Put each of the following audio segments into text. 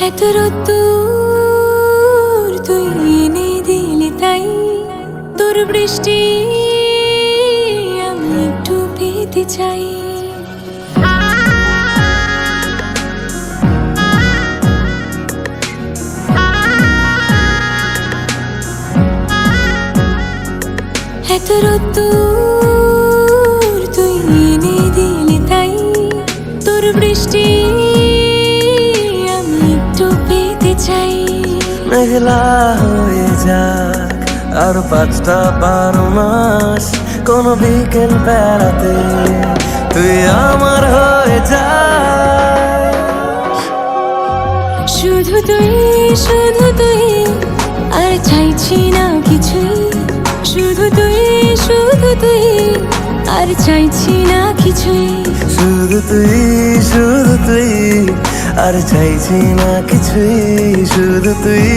এত রোদ্দুর তুই এনে দিলি তাই তোর বৃষ্টি আমি একটু পেতে চাই। এত রোদ্দুর তুই এনে দিলি তাই তোর বৃষ্টি আমি একটু পেতে চাই। মেঘলা হয়ে যাক আর 5টা 12 মাস, কোনো বিকেল বেড়াতে তুই আমার হয়ে যাস। শুধু তুই আর চাইছি না কিছুই, শুধু তুই আর চাইছি না কিছুই। শুধু তুই আর চাইছি না কিছুই, শুধু তুই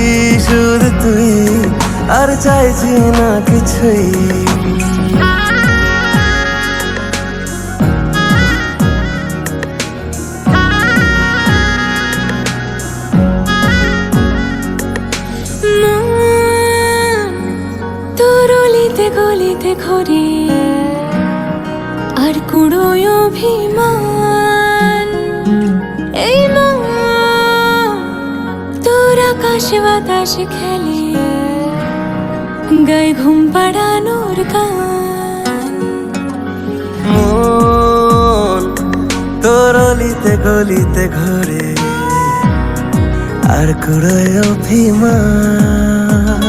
আর চাইছি না কিছুই। তোর অলিতে গলিতে ঘরে আর কুড়োয় অভিমান, এই মন তোর আকাশে বাতাসে খেলে গায়ে ঘুম পাড়ানোর গান। মন তোর অলিতে গলিতে ঘরে আর কুড়োয় অভিমান,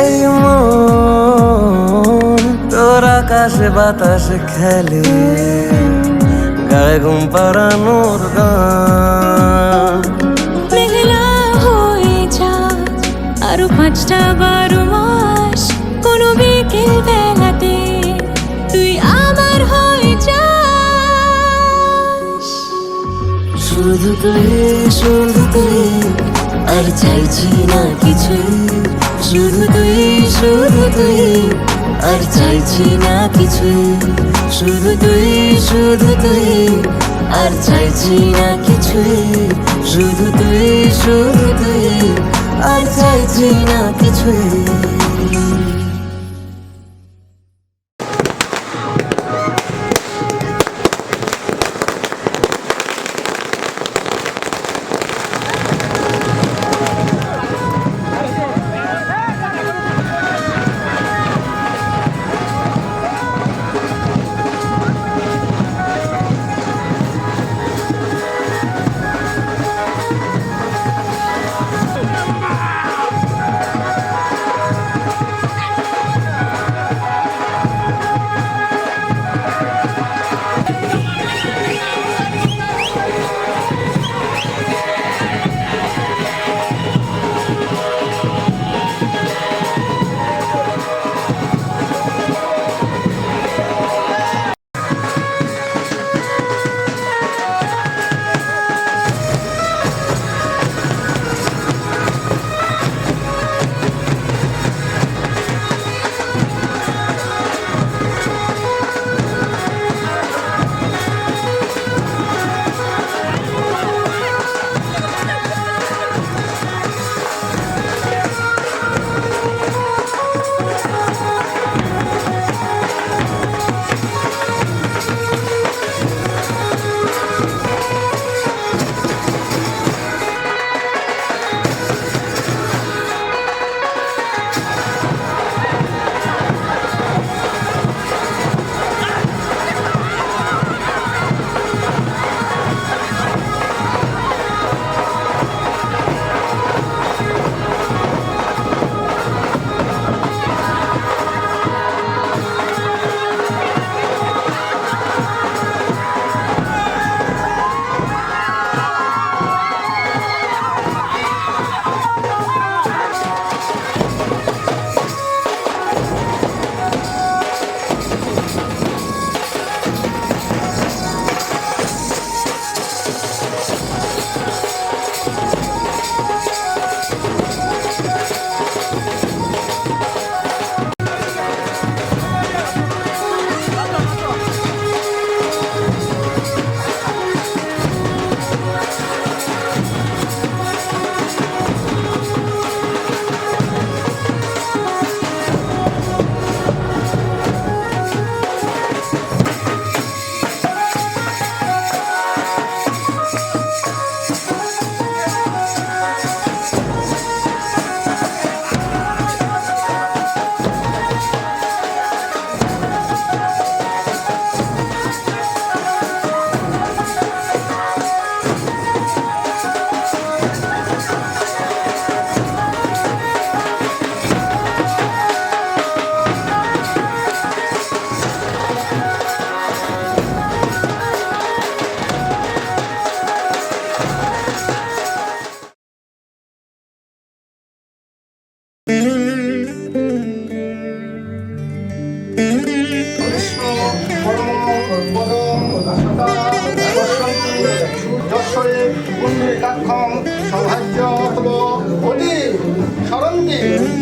এই মন তোর আকাশে বাতাসে খেলে গায়ে ঘুম পাড়ানোর গান। মেঘলা হয়ে যা আরো 5টা 12 মাস, কোনো বিকেল বেলাতে তুই আমার হয়ে যাস। শুধু তুই আর চাইছি না কিছুই, শুধু তুই আর চাইছি না কিছুই, শুধু তুই আর চাইছি না কিছুই, শুধু তুই আর চাইছি না কিছুই।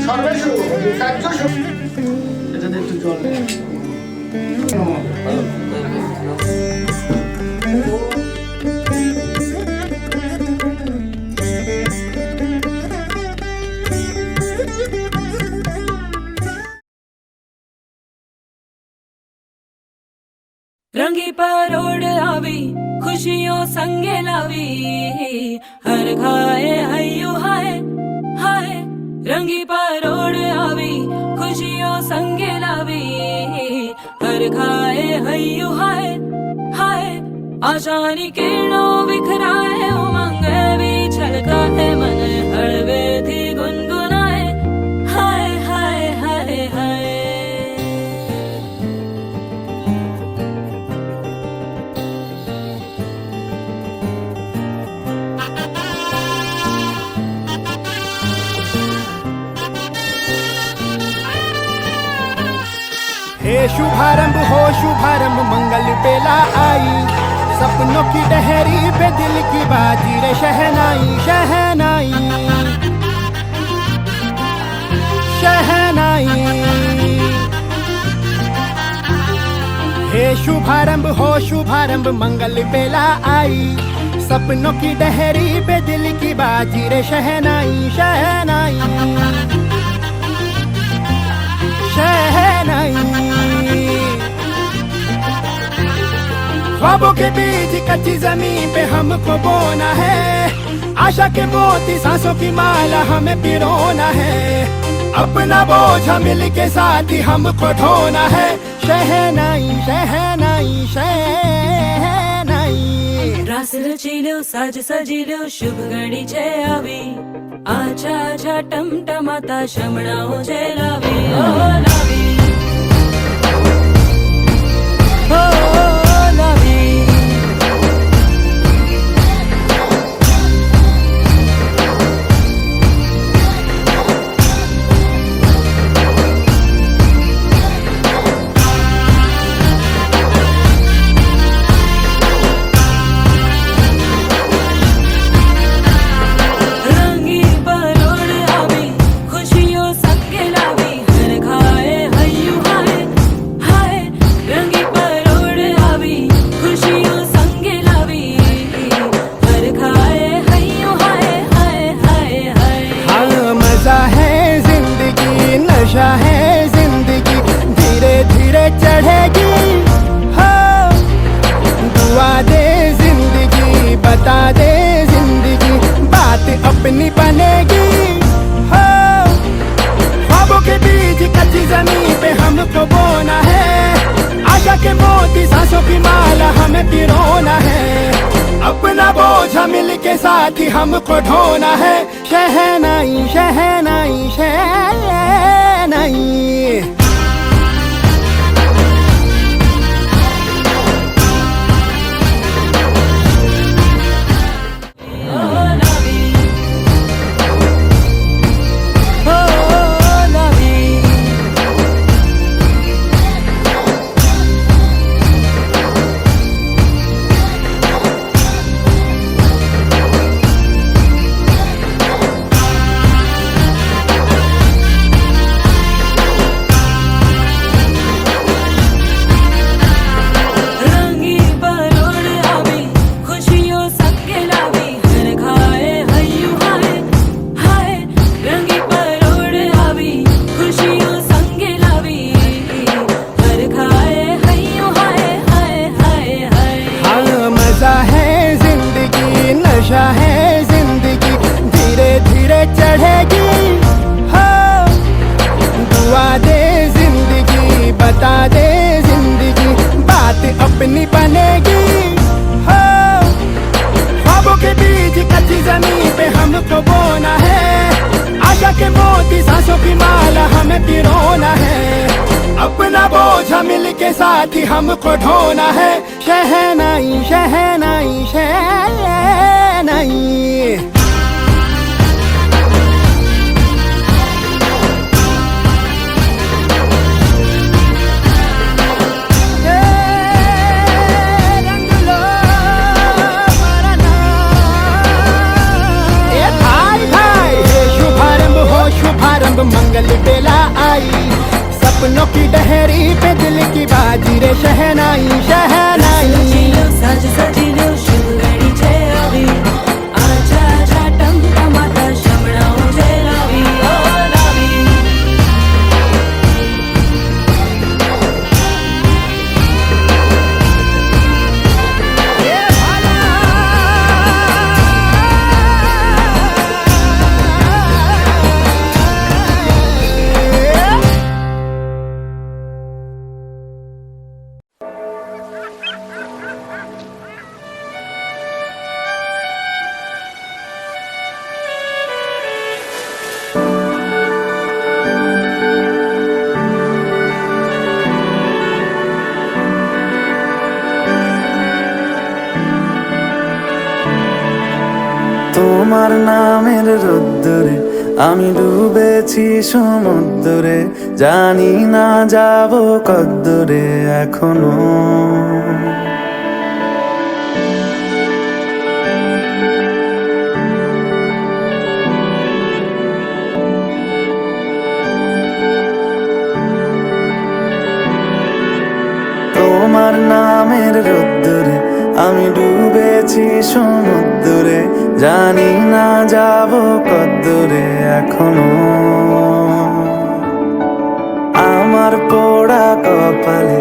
সর্বেষু কার্যসু এটাতে একটু জল নেই। रंगी परोड़ आवी खुशियों संगे लावी हर खाए हयू हाय हाय रंगी परोड़ आवी खुशियों संगे लावी हर खाए हयू हाय हाय आशानी किरणों बिखराए उमंग भी छलकाए मन हड़वे थी गुनगुनाए हाय हाय हाय हाय हे शुभारंभ हो शुभारंभ मंगल बेला आई सपनों की डहरी पे दिल की बाजी रे शहनाई शहनाई शहनाई हे शुभारंभ हो शुभारंभ मंगल बेला आई सपनों की डहरी पे दिल की बाजी रे शहनाई शहनाई शहनाई ख्वाबों के बीच कच्ची जमीन पे हमको बोना है आशा के मोती सांसों की माला हमें पिरोना है अपना बोझ मिल के साथ ही हमको ढोना है शहनाई शहनाई शहनाई रास रचिलो साज सजिलो शुभ घड़ी छे आवी आछा आछा टमटमाता शमणाओ छे लावी ओ लावी ओ लावी रंगी परोड़ आवी खुशियों सबके लावी हर खाए हयू हाय हाय रंगी परोड़ आवी खुशियों संगे लावी हर खाए हयू हाय हाय हाय हाय हाँ मजा है जिंदगी नशा है जिंदगी धीरे धीरे चढ़ेगी हाँ दुआ दे जिंदगी बता दे जिंदगी बात अपनी बनेगी हाँ ख्वाबों के बीच कच्ची जमीन पे हमको बोना है आशा के मोती सांसों की माला हमें पिरोना है अपना बोझ मिल के साथ ही हमको ढोना है शहनाई शहनाई शहनाई ओ लावी ओ लावी रंगी परोड़ आवी खुशियों सबके लावी हर खाए हयू हाय हाय रंगी परोड़ आवी खुशियों संगे लावी हर खाए हयू हाय हाय हाय हाय हाँ मजा है जिंदगी नशा है जिंदगी धीरे धीरे चढ़ेगी हाँ दुआ दे जिंदगी बता दे जिंदगी बात अपनी बनेगी हाँ ख्वाबों के बीच कच्ची जमीन पे हमको बोना है आशा के मोती सांसों की माला हमें पिरोना है अपना बोझ मिल के साथ ही हमको ढोना है शहनाई शहनाई शहनाई शहनाई शहनाई सजिलो साज सजिलो शुभ घड़ी છે આવી આજા આજા ટમટમાતા શમણાઓ છે લાવી ઓ લાવી তোমার নামের রোদ্দুরে আমি ডুবেছি সমুদ্রে, জানি না যাব কদ্দুরে এখনো। তোমার নামের রোদ্দুরে আমি ডুবেছি সমুদ্রে, জানি না যাব কদ্দুরে এখনো। আমার পোড়া কপালে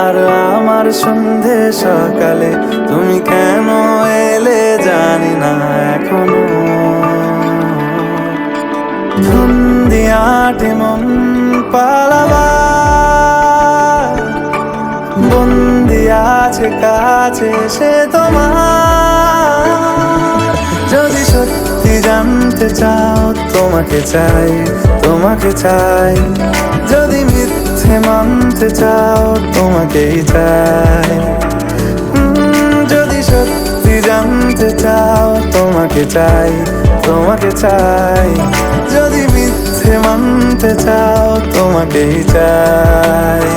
আর আমার সন্ধে সকালে তুমি কেন এলে জানি না এখনো। ধুন্দিয়াটে মন পালাবা বন্দি আছে কাছে সে তোমার। যদি সত্যি জানতে চাও তোমাকে চাই, তোমাকে চাই। যদি মিথ্যে মানতে চাও তোমাকেই চাই। যদি সত্যি জানতে চাও তোমাকে চাই, তোমাকে চাই। যদি মিথ্যে মানতে চাও তোমাকেই চাই।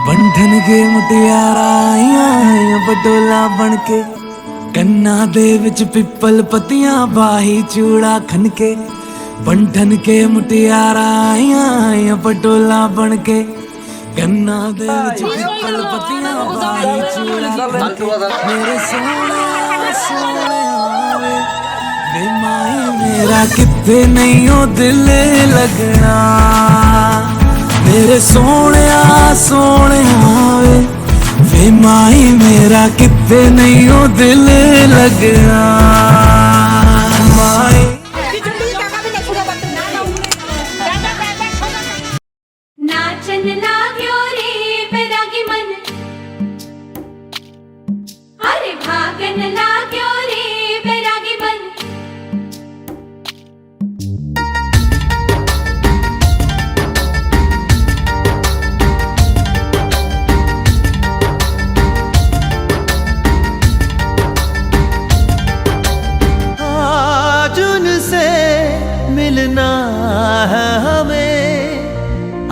बंधन के मुटियारा आईयां बडोला बन के, कन्ना दे विच पिपल पतियां बाही चूड़ा खन के। बंधन के मुटियारा आईयां बडोला बन के, कन्ना दे विच पिपल पतियां बाही चूड़ा खन के। मेरे सोने सोने वे वे माई मेरा किथे नहीं ओ दिल लगना। मेरे सोने सोने वे माई मेरा कितने नहीं हो दिल लगना। माई नाचन लाग्यो रे बैरागी मन, अरे भागन लाग्यो रे बैरागी मन। आज उनसे मिलना है हमें,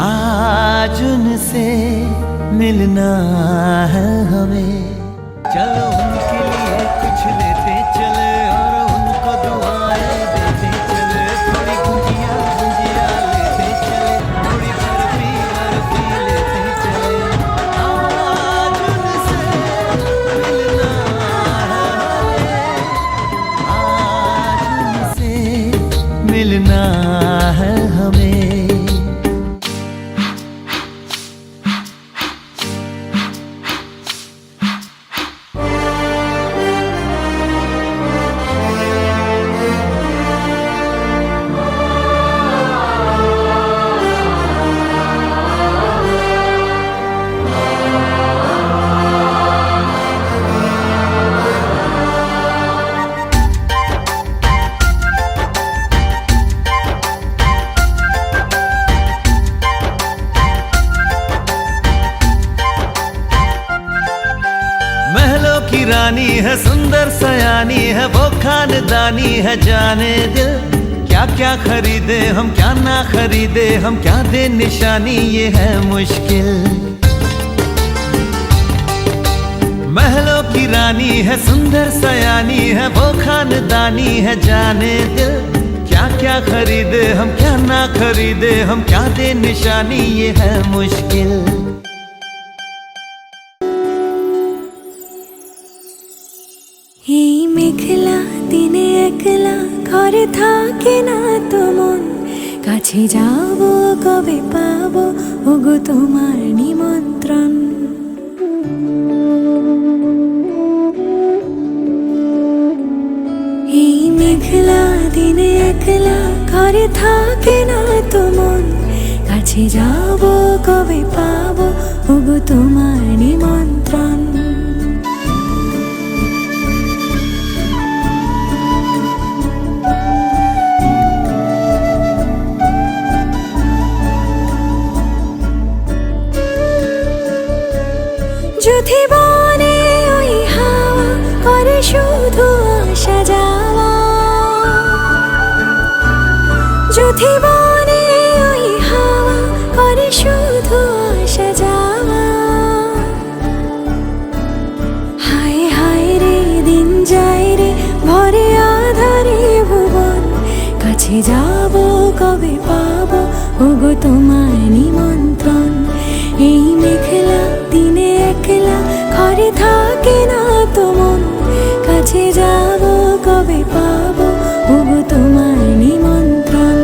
आज उनसे मिलना है हमें। चलो उनके लिए कुछ लेते चले और उनको दुआएं देते चले। थोड़ी गुंजिया गुंजिया लेते चले, थोड़ी बर्फी बर्फी लेते रानी है, सुंदर सयानी है, वो खानदानी है। जाने दिल क्या क्या खरीदे हम, क्या ना खरीदे हम, क्या दे निशानी, ये है मुश्किल। महलों की रानी है, सुंदर सयानी है, वो खानदानी है। जाने दिल क्या क्या खरीदे हम, क्या ना खरीदे हम, क्या दे निशानी, ये है मुश्किल। এই মেঘলা দিনে একলা ঘরে থাকে না তো মন, কাছে যাব কবে পাবো ওগো তোমার নিমন্ত্রণ। এই মেঘলা দিনে একলা ঘরে থাকে না তো মন, কাছে যাব কবে পাবো ওগো তোমার নিমন্ত্রণ। যদি বনে ওই হাওয়া করে শুধু আসা যাওয়া, যদি বনে ওই হাওয়া করে শুধু আসা যাওয়া। হায় হায় রে দিন যায় রে ভরে আধারে ভুবন, কাছে যাব কবে পাবো ওগো তোমার নিমন্ত্রণ। এই মেঘলা দিনে একলা ঘরে থাকে না তো মন, কাছে যাব কবে পাবো ওগো তোমার নিমন্ত্রণ।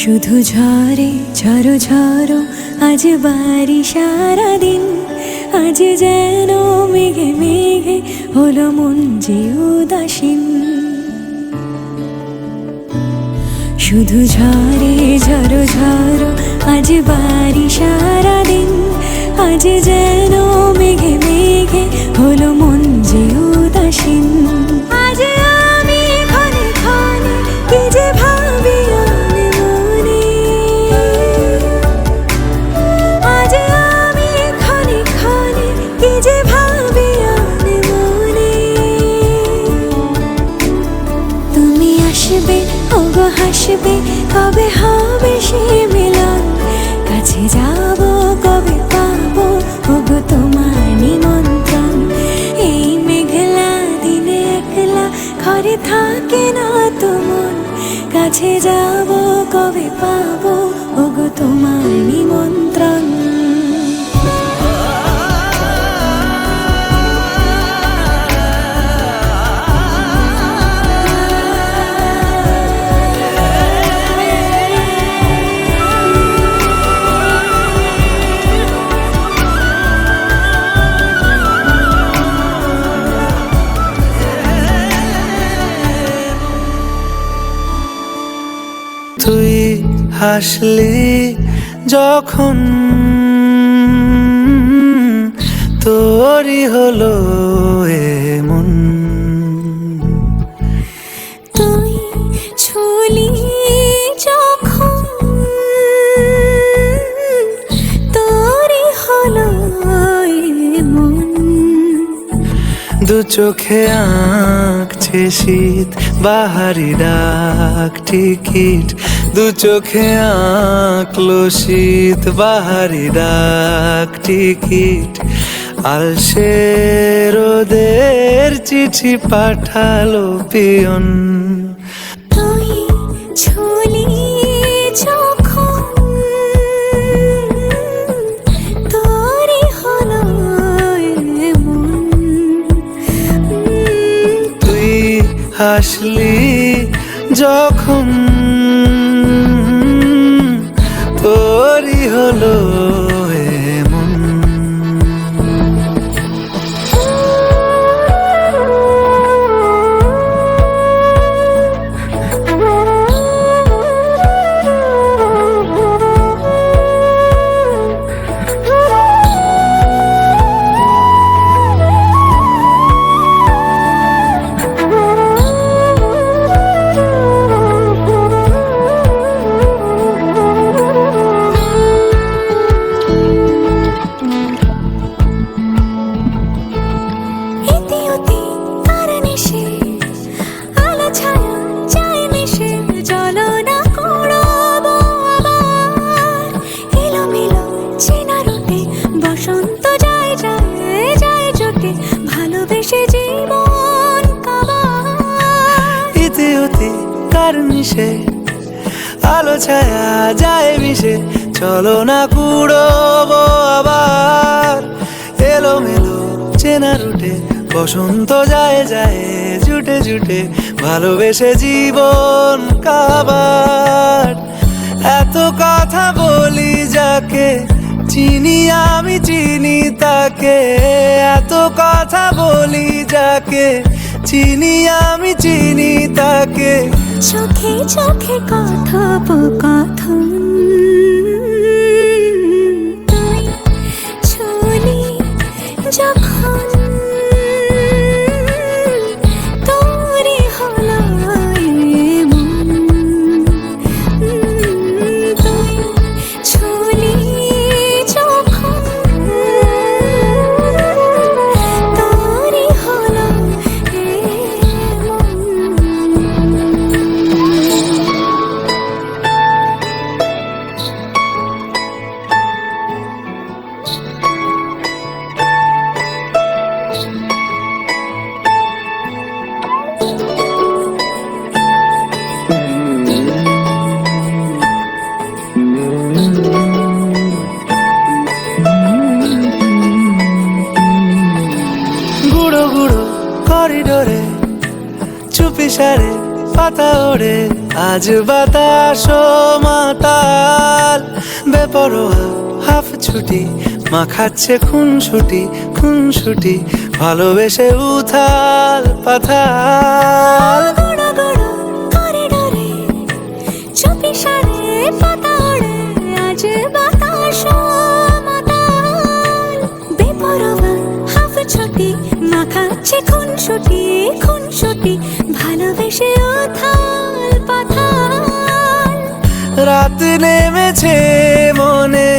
শুধু ঝরে ঝরো ঝরো আজ বাড়ি সারাদিন, আজ যেন মেঘে মেঘে হলো মন যে উদাসীন। শুধু ঝরে ঝরো ঝরো আজ বাড়ি সারাদিন, আজ যেন মেঘে মেঘে হলো মন যে উদাসীন। আজ আমি ক্ষণে ক্ষণে কি যে ভাবি হাসবে কবে হবে সে মিলন, কাছে যাব কবে পাবো ওগো তোমার নিমন্ত্রণ। এই মেঘলা দিনে একলা ঘরে থাকে না তো মন, কাছে যাব কবে পাবো ওগো তোমার নিমন্ত্রণ। তুই হাসলি যখন তোরই হলো এমন, তুই ছুলি যখন তোরই হলো এমন। দু চোখে আঁকছে শীত বাহারি ডাক টিকিট, দু চোখে আঁকলো শীত বাহারি ডাক টিকিট। আলসে রোদের চিঠি পাঠালো পিয়ন, তুই ছুলি যখন তোরই হলো এমন। তুই হাসলি যখন তোরই হলো এমন। আর মিশে আলো ছায়া যায় মিশে চলো না কুড়োবো আবার এলোমেলো চেনা রুটে বসন্ত যায় যায় জুটে জুটে ভালোবেসে জীবন কাবার এত কথা বলি যাকে চিনি আমি চিনি তাকে এত কথা বলি যাকে চিনি আমি চিনি তাকে চোখে চোখে কথোপকথন তুই ছুলি যখন তোরই হলো মন তুই ছুলি যখন তোরই হলো গুঁড়ো গুঁড়ো করিডোরে চুপি সারে পাতা ওড়ে আজ বাতাস মাতাল বেপরোয়া হাফ ছুটি মাখাচ্ছে খুনসুটি ভালোবেসে উথাল পাথাল গুঁড়ো গুঁড়ো করিডোরে চুপি সারে পাতা ওড়ে আজ বাতাস মাতাল বেপরোয়া হাফ ছুটি মাখাচ্ছে খুনসুটি ভালোবেসে উথাল পাথাল রাত নেমেছে মনে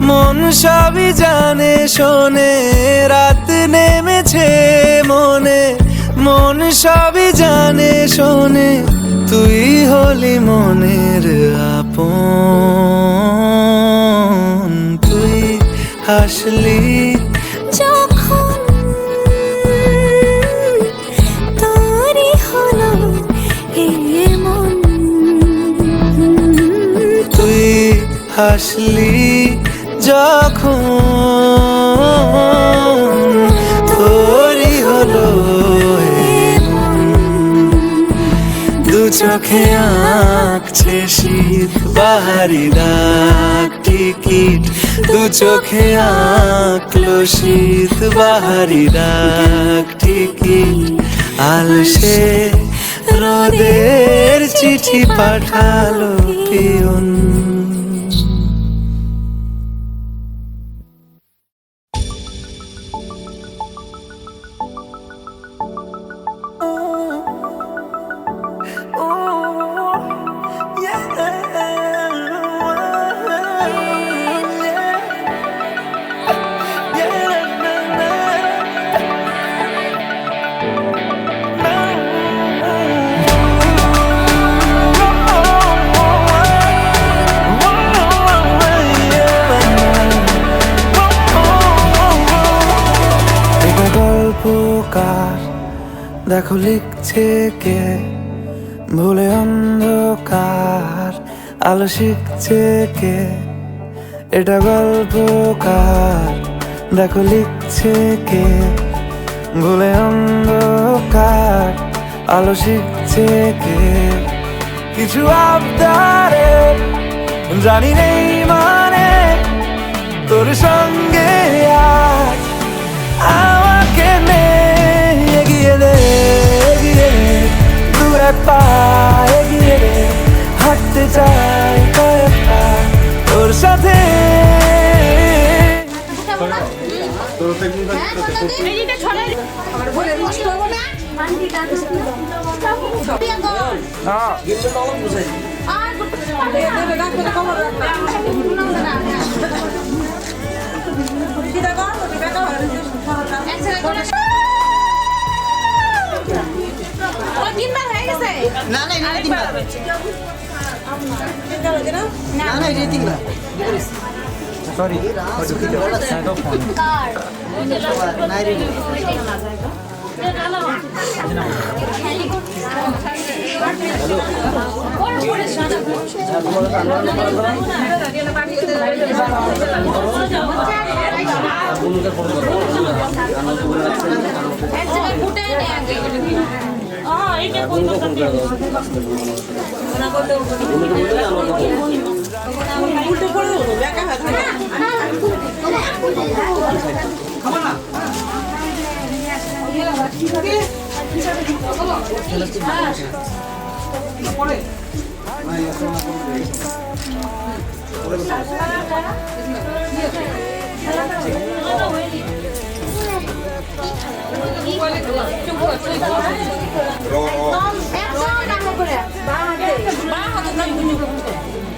মন সবই জানে শোনে রাত নেমেছে মনে মন সবই জানে শোনে তুই হলি মনের আপন তুই হাসলি যখন তোরই হলো মন তুই হাসলি যখন তোরই হলো দু চোখে আঁকছে শীত বাহারি ডাক টিকিট দু চোখে আঁকলো শীত বাহারি ডাক টিকিট আলসে রোদের চিঠি পাঠালো পিয়ন দেখো লিখছে কে ভুলে অন্ধকার আলো শিখছে কে এটা গল্পকার দেখো লিখছে কে ভুলে অন্ধকার আলো শিখছে কে কিছু আবদারে জানি নেই মানে তোর সঙ্গে আজ আমাকে নে এগিয়ে দে দু এক পা এগিয়ে দে হাঁটতে চাই কয়েক পা তোর সাথে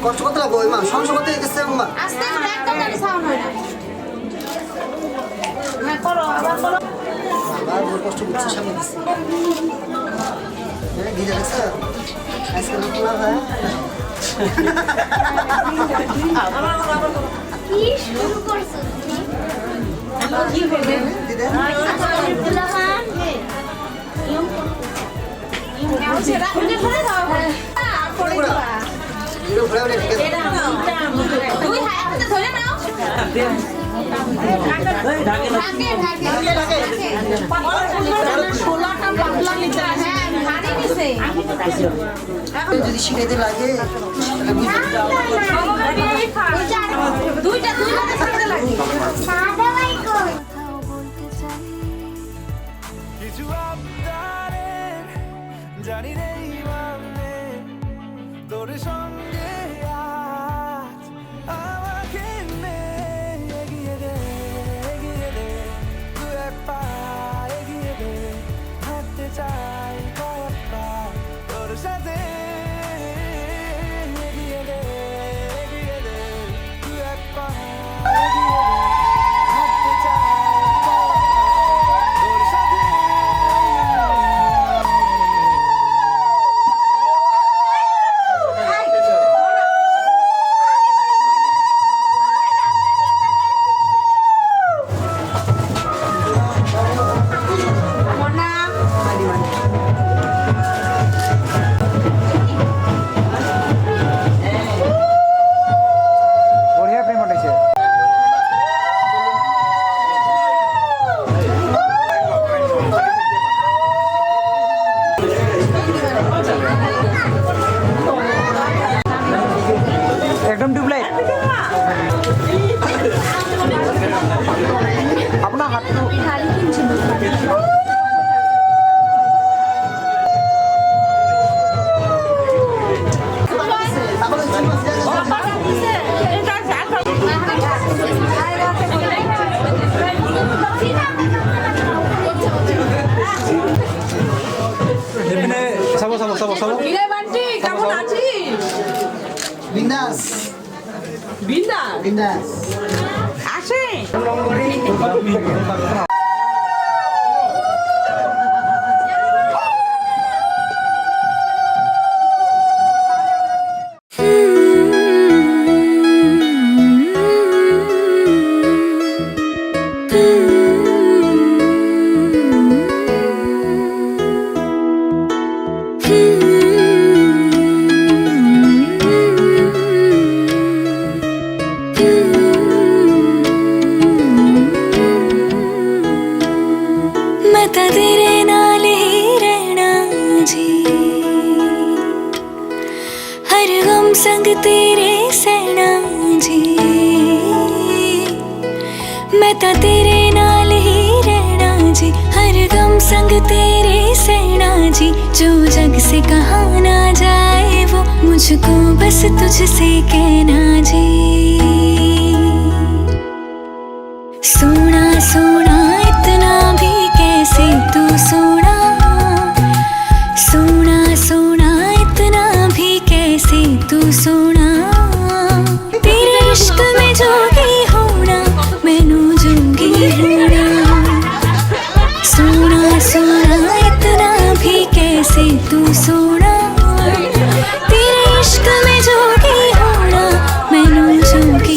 কষ্ট করতে লাগবো মা, সংসার করতে গেছে মা। আস্তে করে একদম জানি সাউন্ড হয় না। হ্যাঁ করো আবার করো। আবার বড় কষ্ট করছে সামনে দিচ্ছে। এই দিদা দেখছ? আজকে লোক না ভাই। কি শুরু করছো তুমি? কি হবে? দিদা আব্দুল্লাহ খান ইউম ছেড়া উঠে পড়ে দাও পড়ে দাও এর ঘুরে ঘুরে ঠিক আছে। তুই হাতে ধরে নাও ষোলোটা পাতলা নিতে হ্যাঁ ভারী নিছে যদি শিখাইতে লাগে দুইটা ছাড়তে লাগে সাদা লাইকো কিছু আবদারের জানি নেই মানে তোর সঙ্গে আজ আমাকে নে এগিয়ে দে তুই এক পা এগিয়ে দে হাঁটতে চাই কয়েক পা তোর সাথে এগিয়ে দে তুই এক পা এগিয়ে দে হাঁটতে চাই তোর সাথে বড়িয়া পেমেন্ট হইছে। একদম টিউবলাইট আপনার হাত কেমন আছিস? বিন্দাস বিন্দাস আসে मैं तो तेरे नाल ही रहना जी, हर गम संग तेरे सहना जी। मैं तो तेरे नाल ही रहना जी, हर गम संग तेरे सहना जी। जो जग से कहा ना जाए वो मुझको बस तुझसे कहना जी। सोना सोना इतना भी कैसे तू सोना, सोना सोना इतना भी कैसे तू सोना। तेरे इश्क में जोगी होना मैनू जोगी होना। सोना सोना इतना भी कैसे तू सोना, तेरे इश्क में जोगी होना मैनू जोगी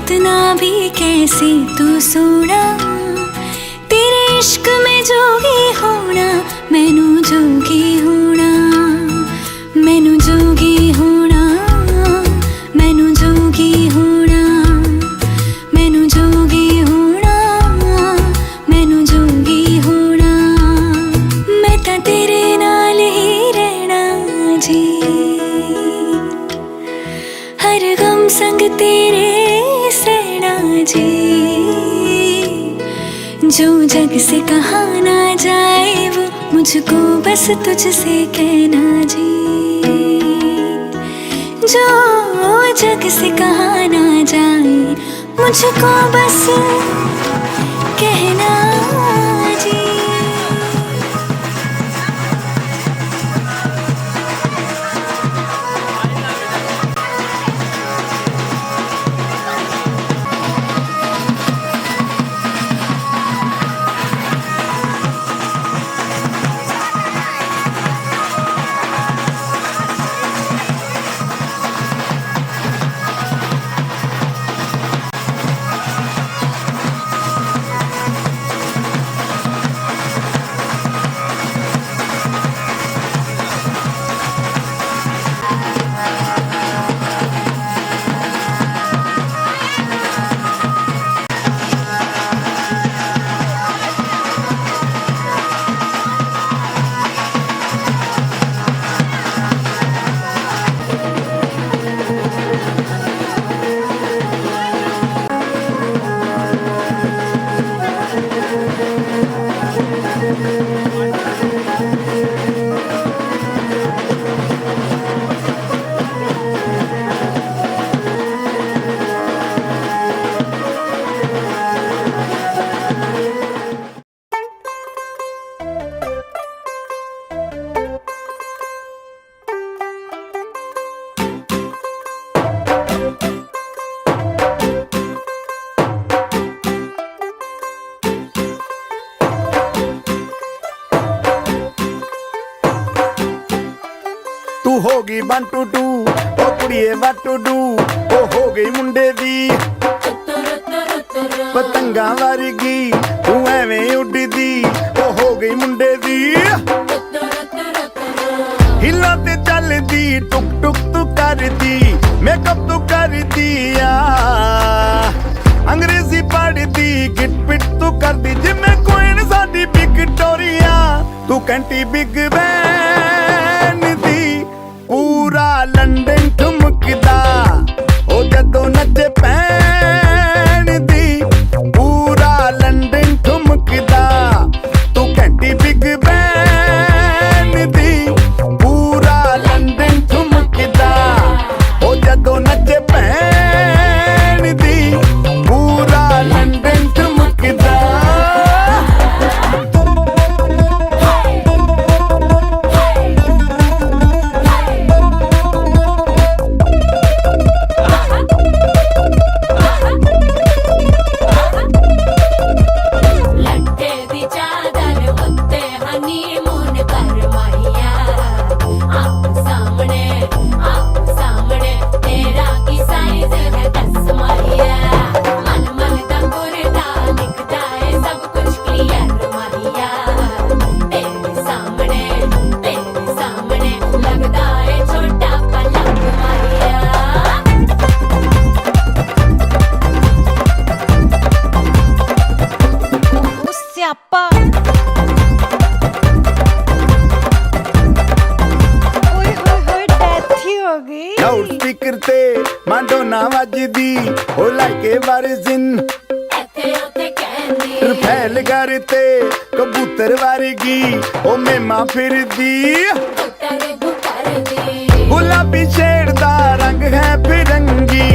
इतना भी कैसे तू सोना, तेरे इश्क में जोगी होना, मैनू जोगी होना, मैनू जोगी होना, मैनू जोगी होना, मैनू जोगी होना, मैनू जोगी होना। मैं तां तेरे नाल ही रहना जी, हर गम संग तेरे सहना जी, जो जग से कहा ना जाए वो मुझको बस तुझसे कहना जी, जो जग से कहा ना जाए मुझको बस कहना जी। तू हो गई 1 2 2 ओ कुड़िए what to do, ओ हो गई मुंडे दी पतंगा वर्गी, तू एवें उड़दी, ओ हो गई मुंडे दी हिला ते चलदी, टुक टुक तू करदी, मेकअप तू करदी आ, अंग्रेजी पढ़दी, गिट पिट तू करदी, जिमें क्वीन साडी विक्टोरिया, तू कैंटी बिग बैन दी, पूरा लंडन ठुमकदा, ओ जदों नचे पैन दी, पूरा लंडन ठुमकदा, तू कैंटी बिग बैन दी, पूरा लंडन ठुमकदा, ओ जदों नचे पैन दी, पूरा लंडन ठुमकदा। लाउड स्पीकर ते माडोना वजदी, ओ लाइके वारिजिन रफेल करते कबूतर वर्गी, ओ मेमा फिरदी, गुलाबी शेड दा रंग है फिरंगी,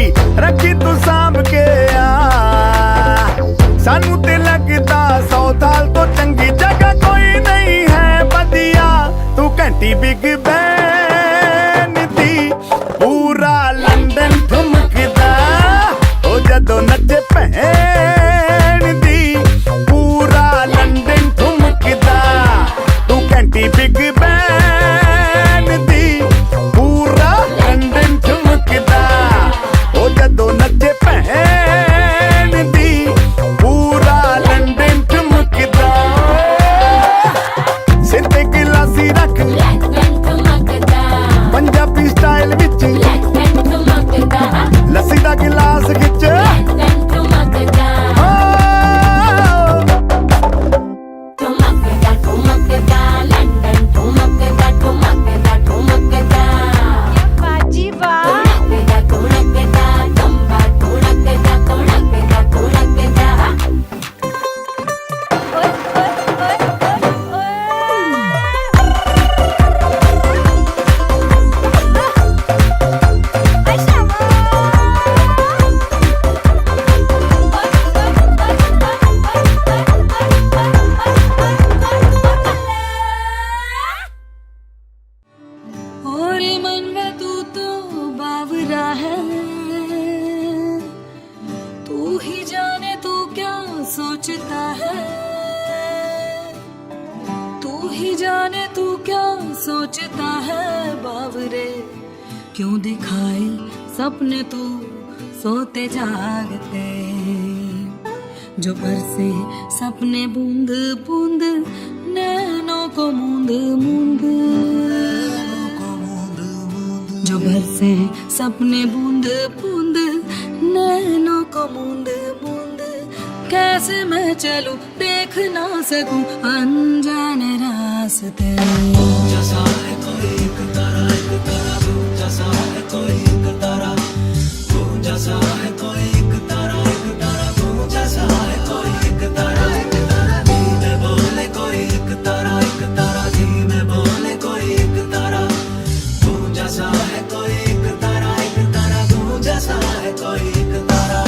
रखी तू सांभ के आ, सानू ते लगदा 100 साल तो चंगी जगह कोई नहीं है बदिया, तू घंटी बिग बैन दी, पूरा लंदन ठुमकदा, ओ जदों नचे भैन दी, पूरा लंदन ठुमकदा, तू घंटी बिग बैन दी, पूरा लंदन ठुमकदा, ओ जदों नचे भैन ਅਸੀਂ ਰੱਖ ਲੰਡਨ ਠੁਮਕਦਾ ਪੰਜਾਬੀ ਸਟਾਈਲ ਵਿੱਚ ਲੰਡਨ ਠੁਮਕਦਾ ਲੱਸੀ ਦਾ ਗਿਲਾਸ ਖਿੱਚ ਲੰਡਨ ਠੁਮਕਦਾ ਠੁਮਕਦਾ ਠੁਮਕਦਾ ਲੰਡਨ ਠੁਮਕਦਾ ਠੁਮਕਦਾ ਠੁਮਕਦਾ बाजी वाह ਠੁਮਕਦਾ ਠੁਮਕਦਾ ਕੰਬਾ ਠੁਮਕਦਾ ਠੁਮਕਦਾ ਠੁਮਕਦਾ और मन में तू तो बावरा है तू ही जाने तू क्या सोचता है तू ही जाने तू क्या सोचता है बावरे क्यों दिखाए सपने तू सोते जागते जो बरसे सपने बूंद बूंद नैनों को मूंद मूंद जो बरसे सपने बूंद बूंद नैनों को मूंद मूंद कैसे मैं चलूं देख ना सकूं अनजान रास्ते जैसा है कोई एक तारा तू जैसा है कोई एक तारा तू जैसा है कोई एक तारा तू जैसा है कोई एक तारा जी में बोले कोई एक तारा जी में बोले कोई एक तारा तू जैसा है कोई एक तारा तू जैसा है कोई एक तारा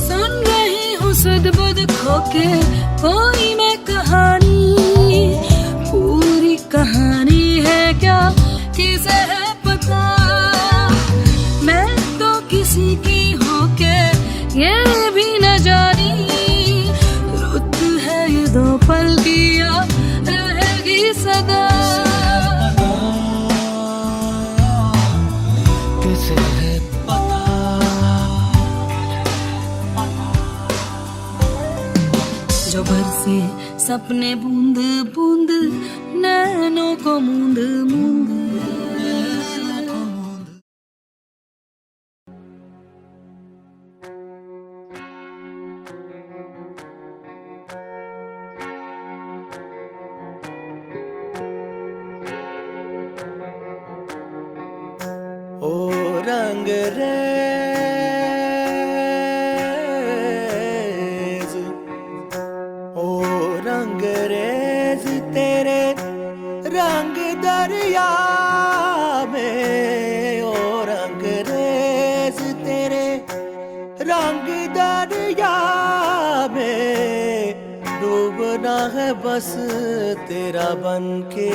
सुन रही हूँ सदबुद खोके कोई मैं कहानी पूरी कहानी है क्या किसे है पता मैं तो किसी की होके ये भी न जानी रुत है ये दो पल की या रहेगी सदा किसे है जो बरसे सपने बूंद बूंद नैनों को मूंद मूंद ओ रंग रेज ओ रंग रेज तेरे रंग दरिया में ओ रंग रेज तेरे रंग दरिया में डूबना है बस तेरा बन के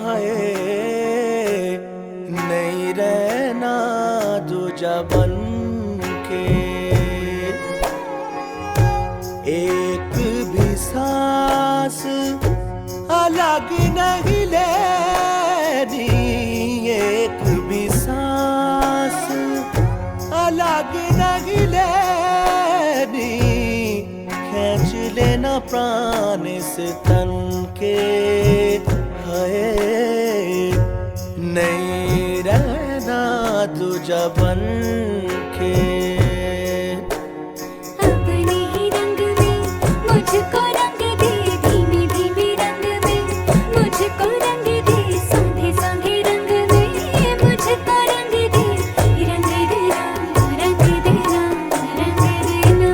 हाय नहीं रहना दूजा बन के एक भी सांस अलग नहीं लेनी एक भी सांस अलग नहीं लेनी खींच लेना प्राण से तन के हाय नहीं रहना तुझा बन के अपने ही रंग में मुझको रंग दे धीमे धीमे रंग में मुझको रंग दे संधे संधे रंग में मुझको रंग दे रंग देना रंग देना रंग देना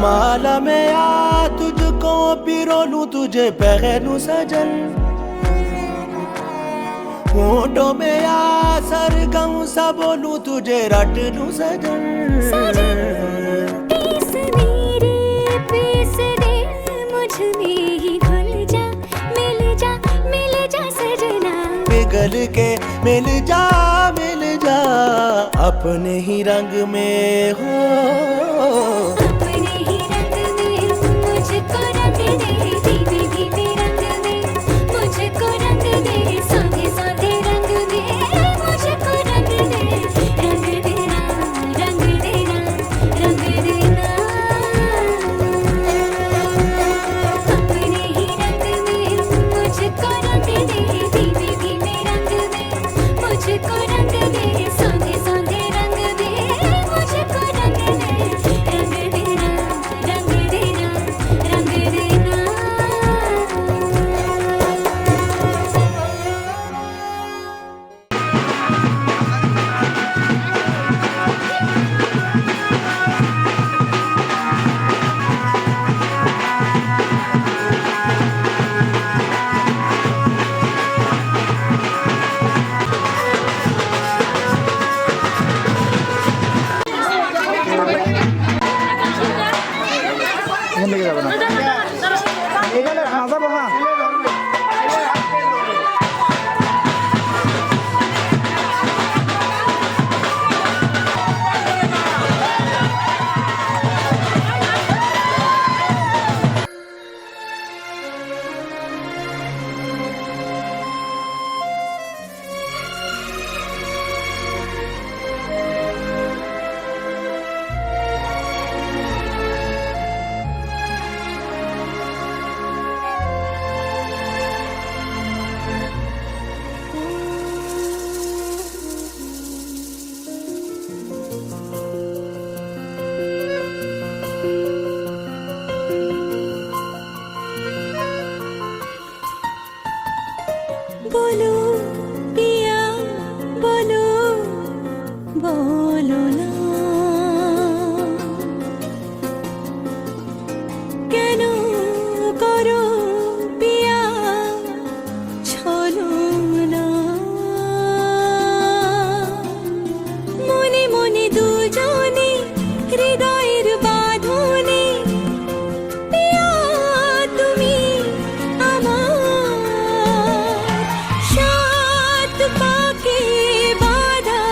माला में आ तुझको पिरो लूं तुझे पहनूं सजन होठों में आ सरगम सा बोलूं तुझे रट लूं सजन पीस मेरे पीस दे मुझ में ही घुल जा मिल जा सजना पिघल के मिल जा अपने ही रंग में हो अपने ही रंग में मुझको रंग दे धीरे धीरे रंग दे मुझको रंग दे साधे साधे रंग दे मुझको रंग देना रंग देना रंग देना अपने ही रंग में मुझको रंग दे धीरे धीरे रंग दे मुझको रंग दे साधे साधे रंग दे मुझको रंग देना रंग देना रंग देना बोलो पिया बोलो बोलो ना কেন করো পিয়া ছলো না মনে মনে দুজনে হৃদয়ের বাঁধনে পিয়া তুমি আমার সাত পাকে বাঁধা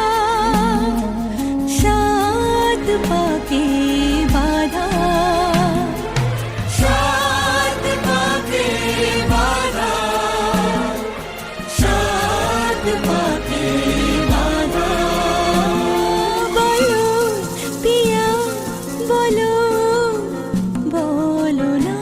সাত পাকে বাঁধা সাত পাকে বাঁধা সাত পাকে বাঁধা বলো পিয়া বলো বলো না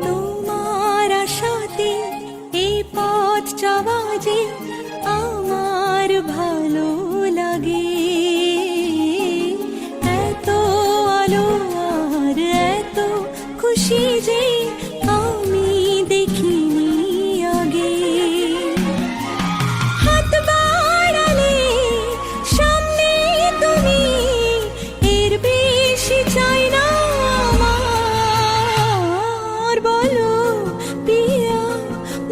তোমার আশাতে এই পথ চলা যে আমার ভালো লাগে এত আলো আর এত খুশি যে আমি দেখিনি আগে হাত বাড়ালে সামনে তুমি এর বেশি চাই না আমার বলো পিয়া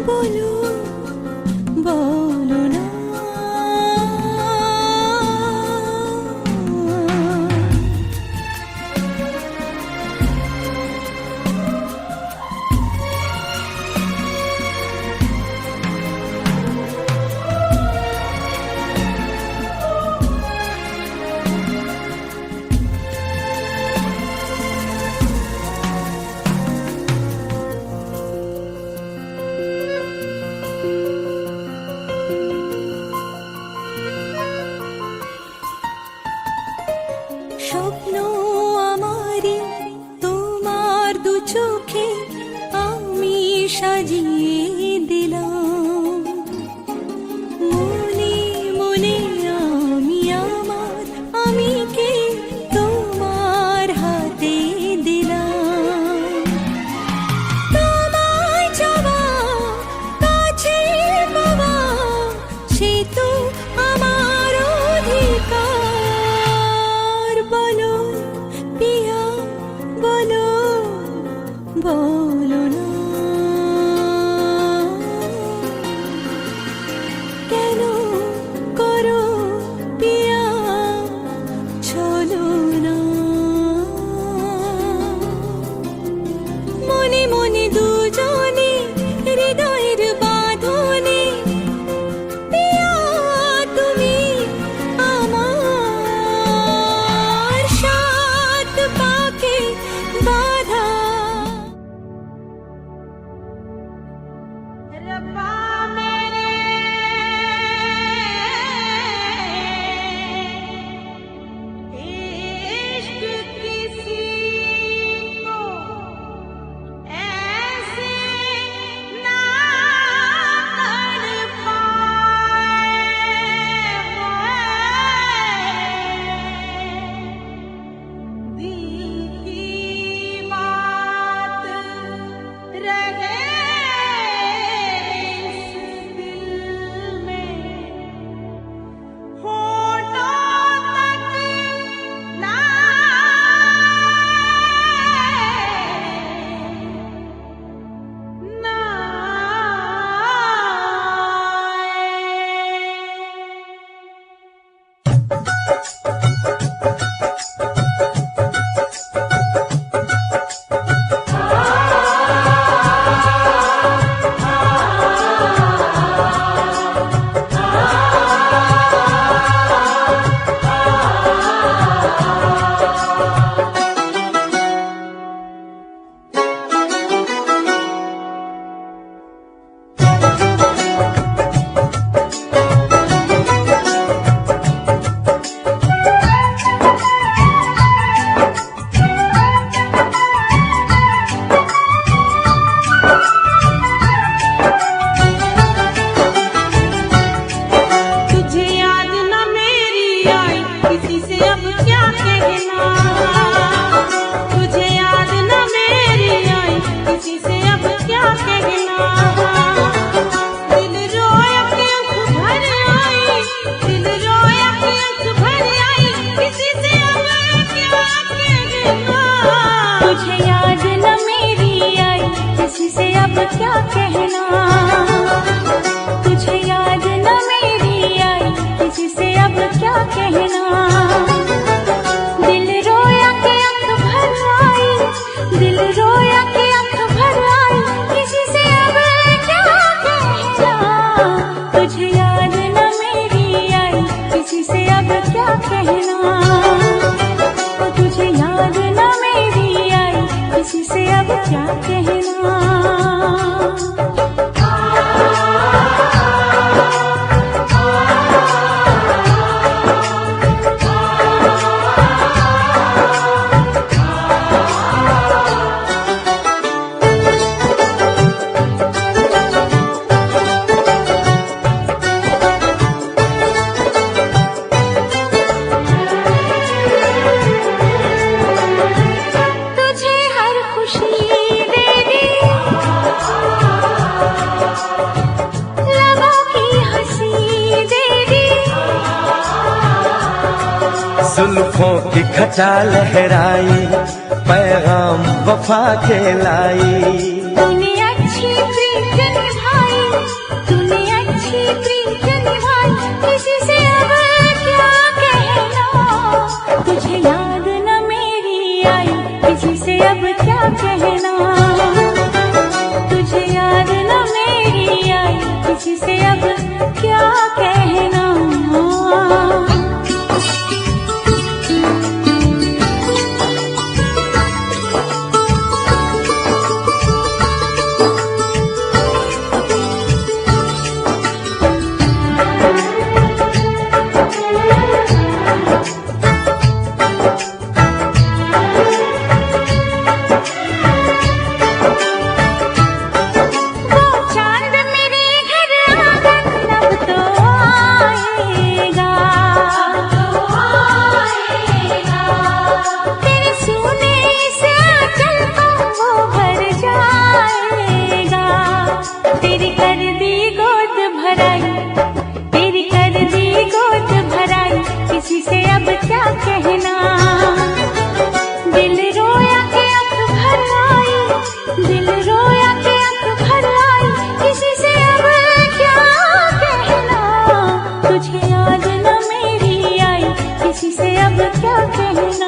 বলো বলো না স্বপ্ন আমারি তোমার দু সাজিয়ে দিলাম মনে মনে আমি আমার আমিকে তোমার হাতে দিলাম তোমায় চাওয়া কাছে পাওয়া সে তো আমার অধিকার বলো পিয়া বলো বলো না কেন করো পিয়া চলো না মনে মনে দুজনে হৃদয়ের বাঁধনে পিয়া তুমি আমার সাত পাকে বাঁধা रब्बा मेरे इश्क किसी को ऐसे ना तड़पाए दिल की बात रहे इस दिल में होठों तक ना तुझे याद न मेरी आई किसी से अब क्या कहना तुझे याद न मेरी आई किसी से अब क्या कहना दिल रोया के आँख भर आई दिल रोया के आँख भर आई किसी से अब क्या कहना तुझे याद न मेरी आई किसी से अब क्या कहना तुझे याद न मेरी आई किसी से अब क्या कहना दिल रोया के आँख भर आई दिल रोया के आँख भर आई किसी से अब क्या कहना तुझे याद न मेरी आई किसी से अब क्या कहना तुझे याद न मेरी आई किसी से अब क्या कहना तुझे हर खुशी दे दी लबों की हंसी दे दी जुल्फों की खचा लहराई पैगाम वफा के लाई तूने अच्छी प्रीत निभाई तूने अच्छी प्रीत निभाई किसी से अब क्या कहना तुझे याद न मेरी आई किसी से अब क्या कहना तुझे याद न मेरी आई किसी से अब क्या कहना अब क्या कहना।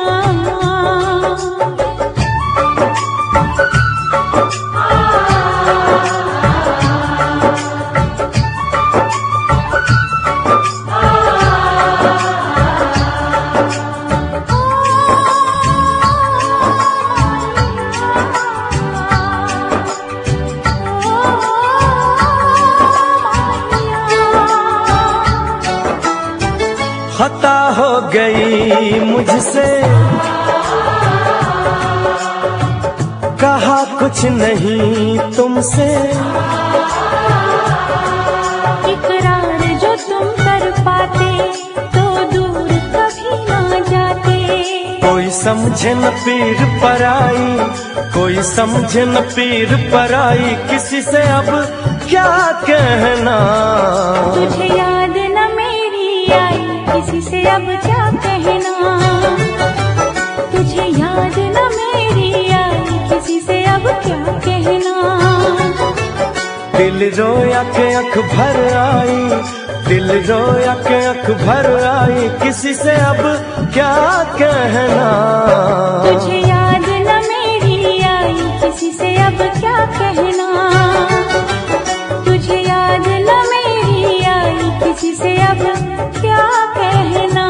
खता हो गई मुझसे, कहा कुछ नहीं तुमसे, इकरार जो तुम कर पाते तो दूर कभी ना जाते। कोई समझे न पीर पराई, कोई समझे न पीर पराई, किसी से अब क्या कहना। तुझे याद न मेरी आई, किसी से अब क्या कहना। तुझे याद न मेरी आई, किसी से अब क्या कहना। दिल रोया के अख भर आई, दिल रोया के अख भर आई, किसी से अब क्या कहना। तुझे याद न मेरी आई, किसी से अब क्या कहना। तुझे याद न मेरी आई, किसी से अब क्या कहना।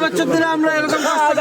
বছর ধরে আমরা এরকম কষ্ট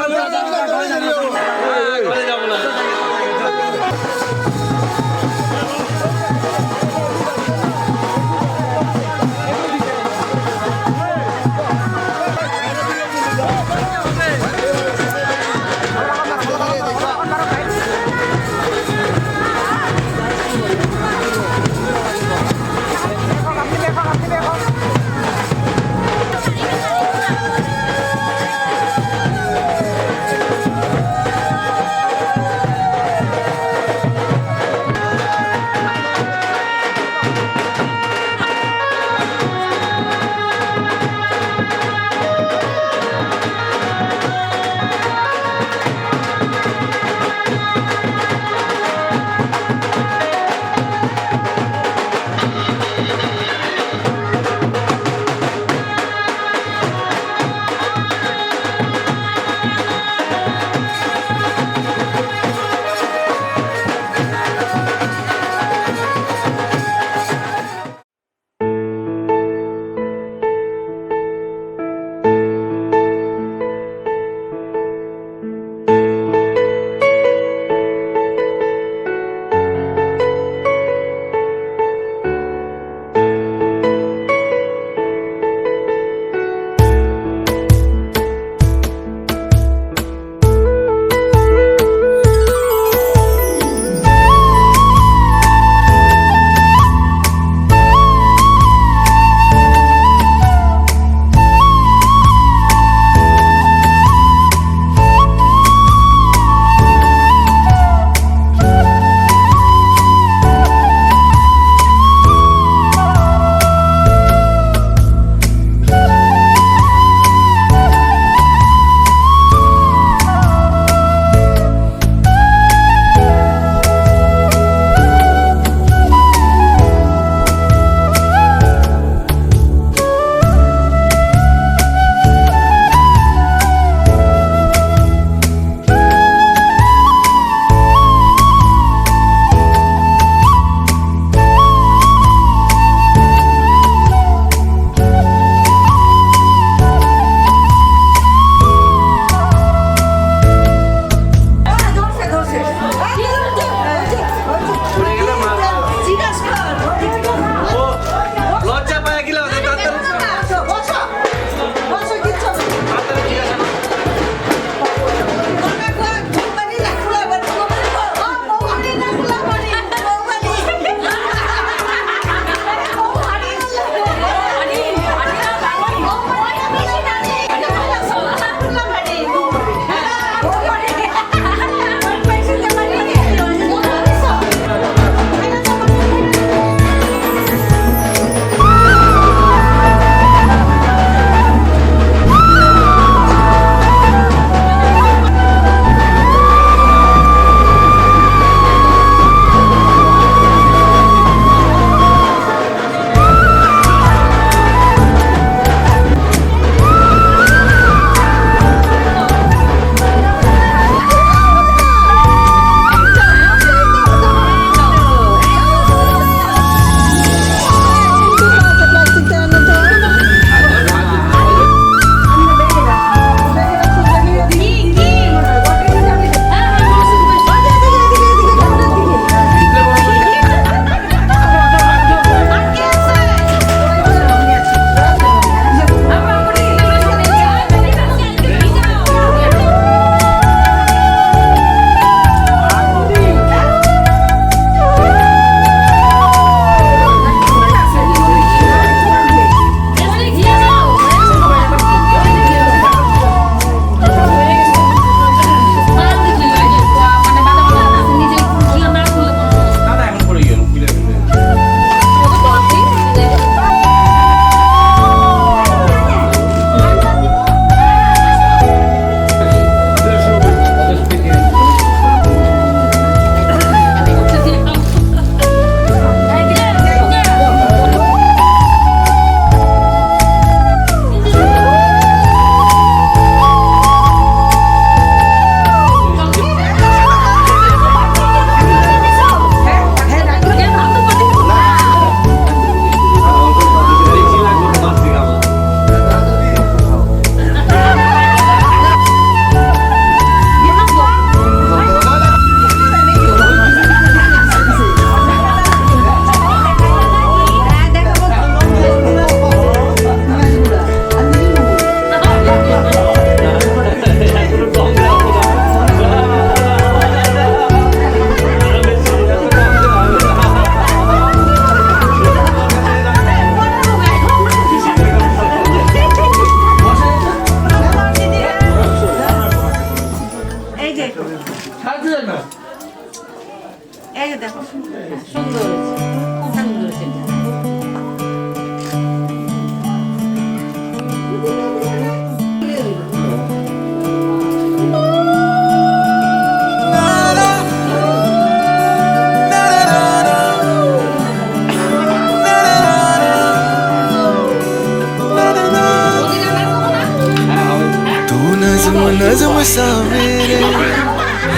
नज्म सा मेरे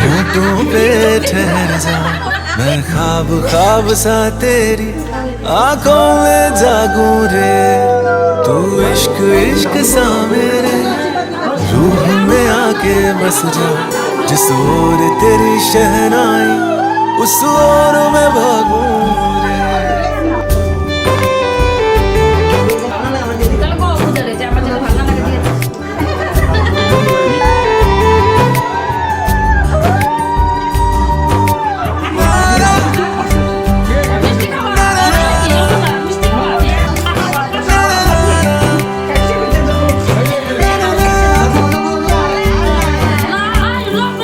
होठों पे ठहर जा, मैं ख्वाब ख्वाब सा तेरी आंखों में जागूं रे। तू इश्क इश्क सा मेरे रूह में आके बस जा, जिस ओर तेरी शहनाई उस ओर मैं भागूं रे।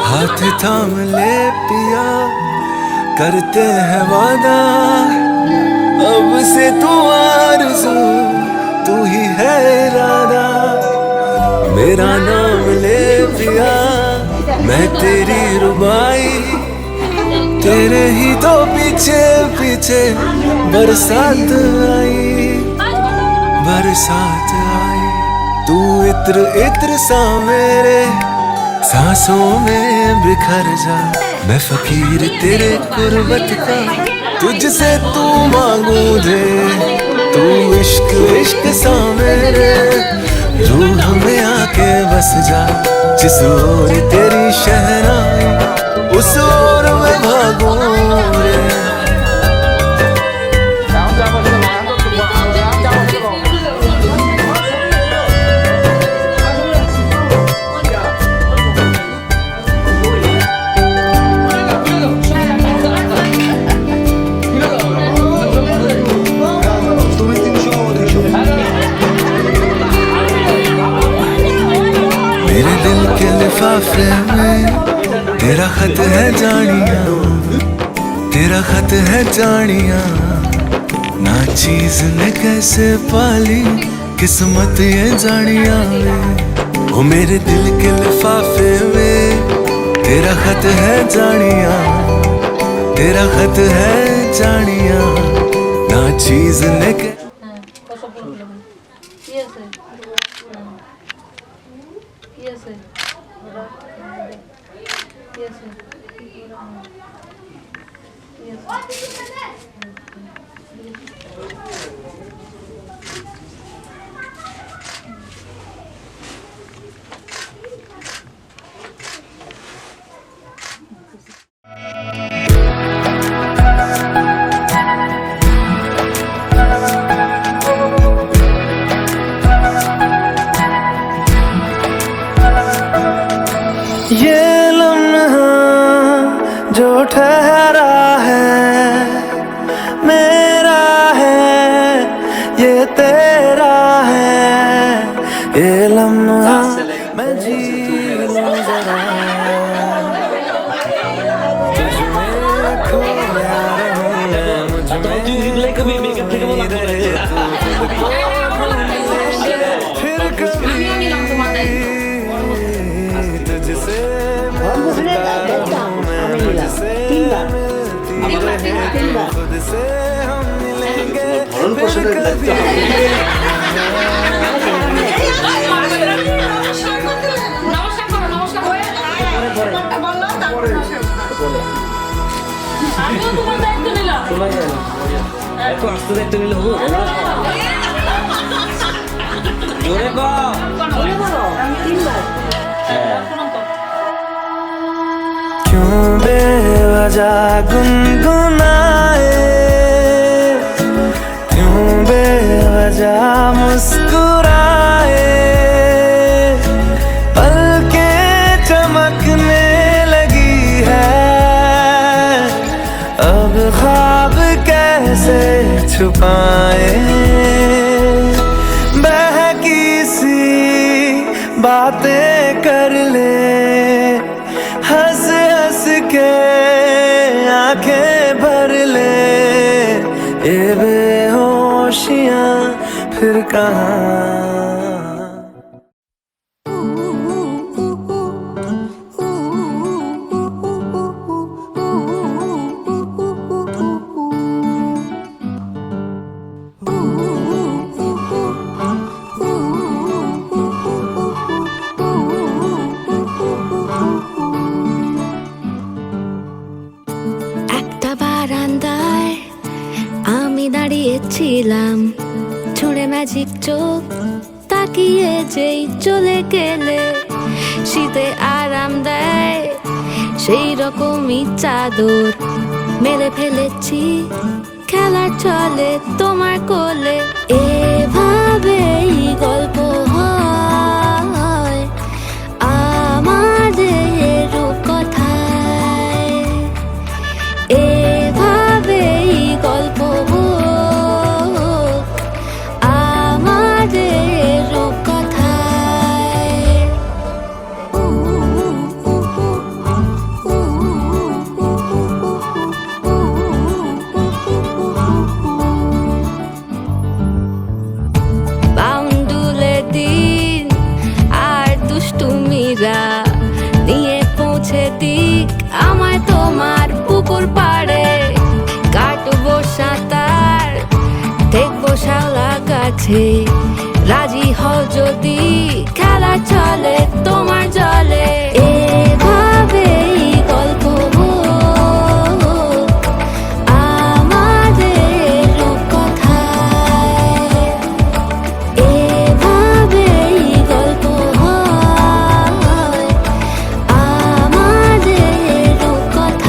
हाथ थाम ले पिया, करते हैं वादा, अब से तू आरज़ू तू ही है इरादा। मेरा नाम ले पिया, मैं तेरी रुबाई, तेरे ही तो पीछे पीछे बरसात आई, बरसात आई। तू इत्र इत्र सा मेरे सांसों में बिखर जा, मैं फकीर तेरे कुर्बत का, तुझसे तू मांगू दे। तू इश्क इश्क सा मेरे रूह में आके बस जा, जिस ओर तेरी शहनाई उस ओर मैं भागूं रे। मेरे दिल के लिफाफे में तेरा खत है जानिया, तेरा खत है जानिया। ना चीज ने कैसे पाली किस्मत ये जानिया। वो मेरे दिल के लिफाफे में तेरा खत है जानिया, तेरा खत है जानिया। ना चीज ने ये लम्हा जो ठहरा है मेरा है, ये तेरा है। ये लम्हा मैं जी लूं जरा, तुझमें खोया रहूं मैं, मुझमें रहे तू खुद को फिर कभी तुझसे मिलता हूं मैं, मुझसे मिलती रहे खुद से हम मिलेंगे फिर कभी। क्यों बेवजह गुनगुनाए, क्यों बेवजह मुस्कुराए। पलकें चमकने लगी है, अब ख्वाब कैसे छुपाए। बहकी सी बातें कर ले, हंस हंस के आंखें भर ले। ये बेहोशियां फिर कहाँ। ছিলাম ছুঁড়ে ম্যাজিক চোখ তাকিয়ে যেই চলে গেলে শীতে আরাম দেয় সেই রকমই চাদর মেলে ফেলেছি খেলার চলে তোমার কোলে এভাবেই গল্প হয় আমাদের রূপকথায় এভাবেই গল্প হোক আমাদের রূপকথায় বাউন্ডুলে দিন আর দুষ্টুমিরা নিয়ে পৌঁছে দিক আমায় তোমার পুকুর পাড়ে কাটবো সাঁতার দেখবো শাওলা গাছে রাজি হও যদি খেলা চলে তোমার জলে এভাবেই গল্প হোক আমাদের রূপকথায় এভাবেই গল্প হয় আমাদের রূপকথায়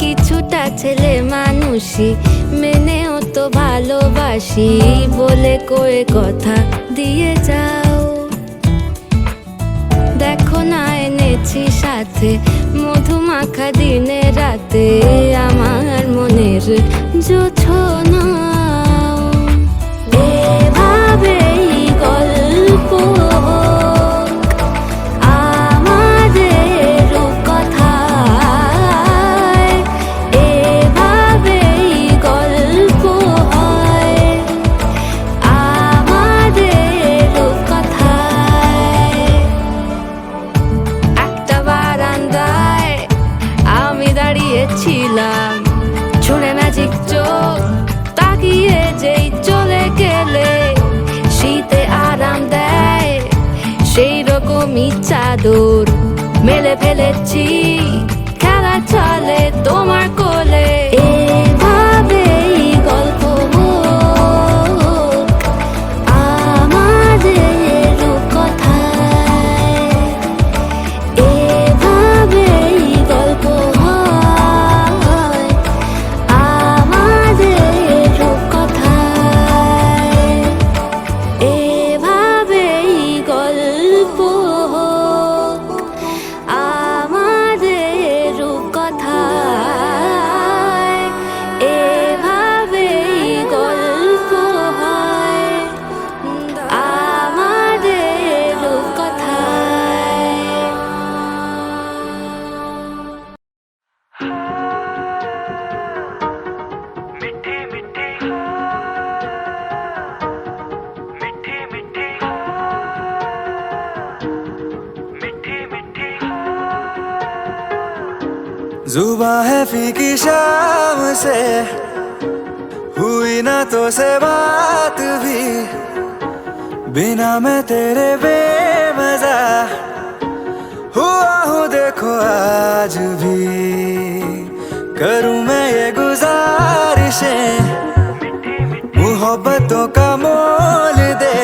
কিছুটা ছেলে মানুষই মেনেও তো ভালোবাসি বলে করে কথা দিয়ে যাও দেখো না এনেছি সাথে মধুমাখা দিনে রাতে আমার মনের জোছনা এভাবেই গল্প হোক আমাদের রূপকথায় এভাবেই গল্প হয় আমাদের রূপকথায় একটা বারান্দায় আমি দাঁড়িয়েছিলাম ছুঁড়ে ম্যাজিক চোখ তাকিয়ে যেই চলে গেলে শীতে আরাম দেয় সেই রকমই চাদর মেলে ফেলেছি খেলা চলে তোমার কোলে এভাবেই গল্প হোক আমাদের রূপকথায় এভাবেই গল্প হয় আমাদের রূপকথায় এভাবেই গল্প হোক আমাদের রূপকথায় এভাবেই গল্প হয় আমাদের রূপকথায় जुबा है फीकी शाम से हुई ना तो से बात भी बिना मैं तेरे बेमजा हुआ हूँ देखो आज भी करूँ मैं ये गुजारिशें मोहब्बतों का मोल दे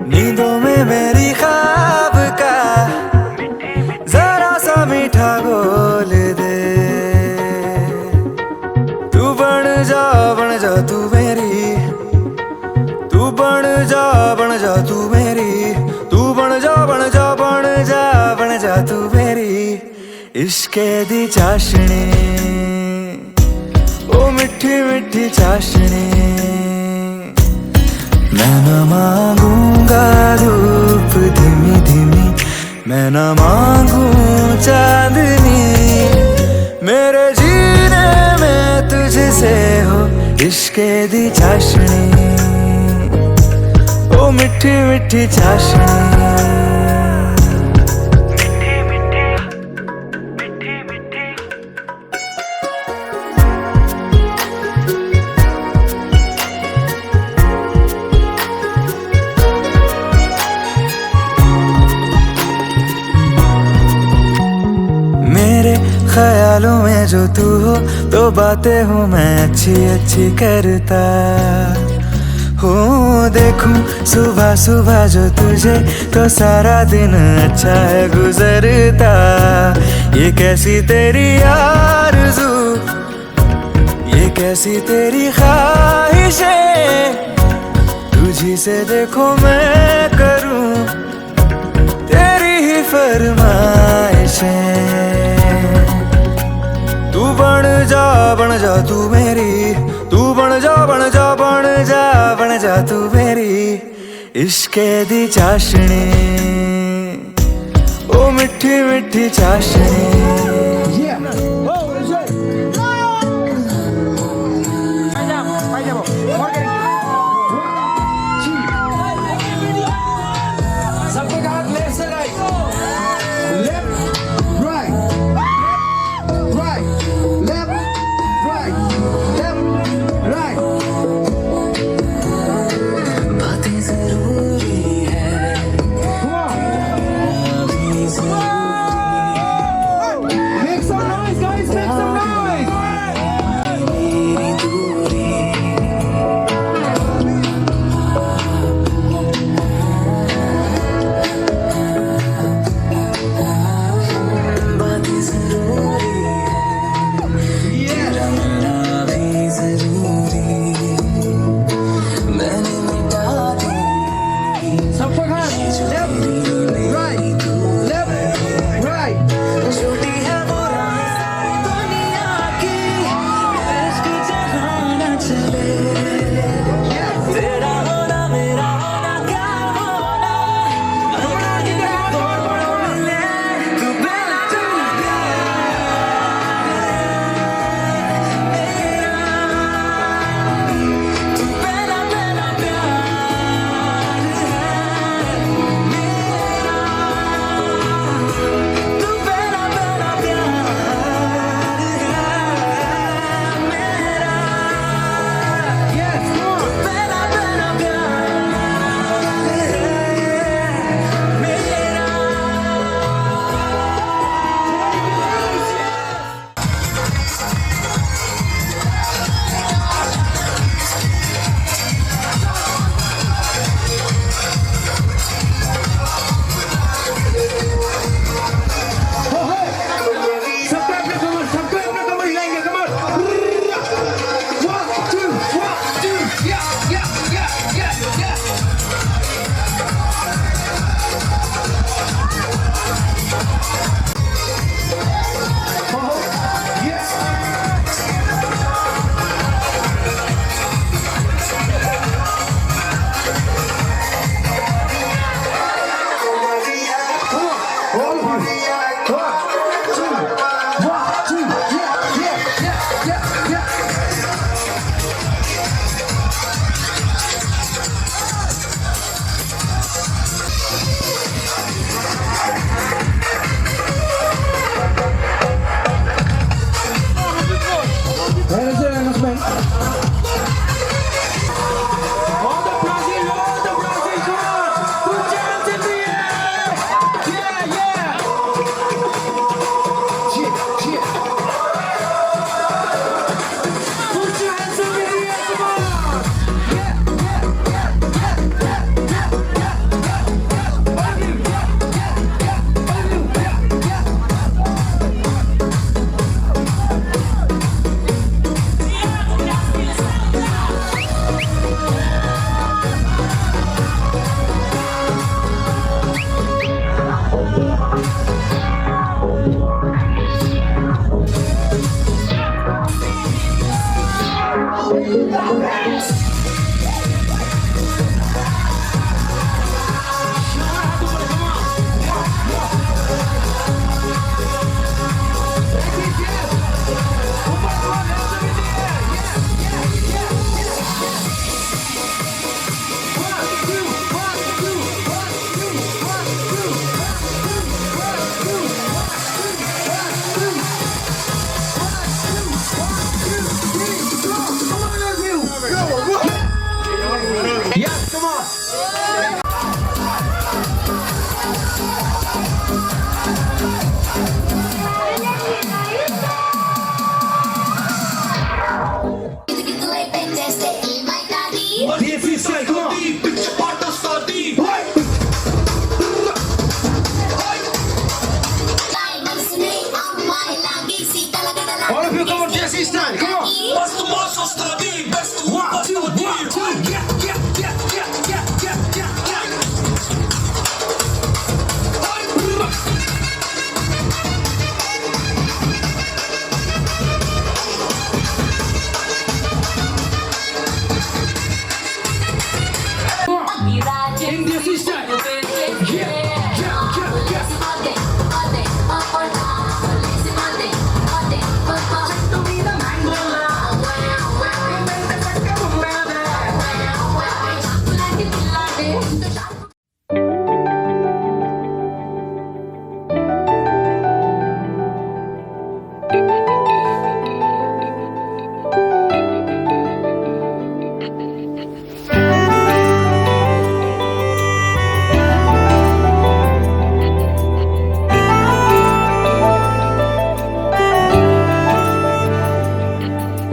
नींदों में मेरी ख्वाब का जरा सा मीठा बोल दे तू बन जा तू मेरी तू बन जा तू मेरी तू बन जा तू मेरी इश्के दी चाशनी ओ मिठी मिठी चाशनी मैं न मांगूंगा धूप धीमी धीमी मैं न मांगू चांदनी मेरे जीने में इश्के दी चाशनी ओ मिठी मिठी चाशनी ख्यालों में जो तू हो तो बातें हूँ मैं अच्छी अच्छी करता हूँ। देखूं सुबह सुबह जो तुझे तो सारा दिन अच्छा है गुजरता। ये कैसी तेरी आरज़ू, ये कैसी तेरी ख्वाहिशें, तुझी से देखो मैं करूँ तेरी ही फरमाइशें। तू बन जा तू मेरी, तू बन जा तू मेरी इश्के दी चाशनी ओ मिठी मिठी चाशनी। Make some noise,